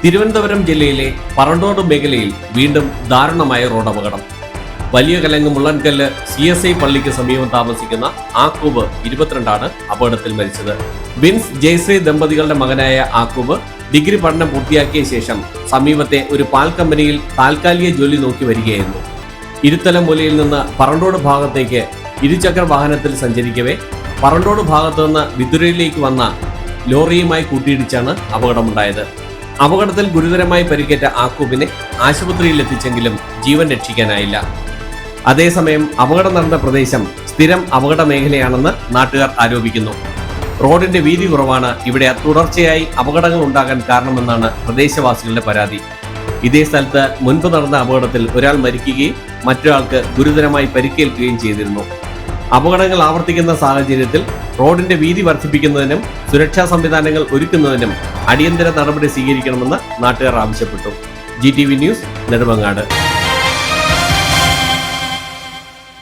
തിരുവനന്തപുരം ജില്ലയിലെ പറണ്ടോട് മേഖലയിൽ വീണ്ടും ദാരുണമായ റോഡ് അപകടം. വലിയ കലങ്ങ് മുള്ളൻകല്ല് CSI പള്ളിക്ക് സമീപം താമസിക്കുന്ന ആക്കൂബ് 22 അപകടത്തിൽ മരിച്ചത്. ബിൻസ് ജയശ്രീ ദമ്പതികളുടെ മകനായ ആക്കൂബ് ഡിഗ്രി പഠനം പൂർത്തിയാക്കിയ ശേഷം സമീപത്തെ ഒരു പാൽ കമ്പനിയിൽ താൽക്കാലിക ജോലി നോക്കി വരികയായിരുന്നു. ഇരുത്തലം മൂലയിൽ നിന്ന് പറണ്ടോട് ഭാഗത്തേക്ക് ഇരുചക്ര വാഹനത്തിൽ സഞ്ചരിക്കവേ പറണ്ടോട് ഭാഗത്തു നിന്ന് വിതുരയിലേക്ക് വന്ന ലോറിയുമായി കൂട്ടിയിടിച്ചാണ് അപകടമുണ്ടായത്. അപകടത്തിൽ ഗുരുതരമായി പരിക്കേറ്റ ആക്കൂബിനെ ആശുപത്രിയിൽ എത്തിച്ചെങ്കിലും ജീവൻ രക്ഷിക്കാനായില്ല. അതേസമയം അപകടം നടന്ന പ്രദേശം സ്ഥിരം അപകട മേഖലയാണെന്ന് നാട്ടുകാർ ആരോപിക്കുന്നു. റോഡിന്റെ വീതി കുറവാണ് ഇവിടെ തുടർച്ചയായി അപകടങ്ങൾ ഉണ്ടാകാൻ കാരണമെന്നാണ് പ്രദേശവാസികളുടെ പരാതി. ഇതേ സ്ഥലത്ത് മുൻപ് നടന്ന അപകടത്തിൽ ഒരാൾ മരിക്കുകയും മറ്റൊരാൾക്ക് ഗുരുതരമായി പരിക്കേൽക്കുകയും ചെയ്തിരുന്നു. അപകടങ്ങൾ ആവർത്തിക്കുന്ന സാഹചര്യത്തിൽ റോഡിന്റെ വീതി വർദ്ധിപ്പിക്കുന്നതിനും സുരക്ഷാ സംവിധാനങ്ങൾ ഒരുക്കുന്നതിനും അടിയന്തര നടപടി സ്വീകരിക്കണമെന്ന് നാട്ടുകാർ ആവശ്യപ്പെട്ടു. GTV news, Nedumangad.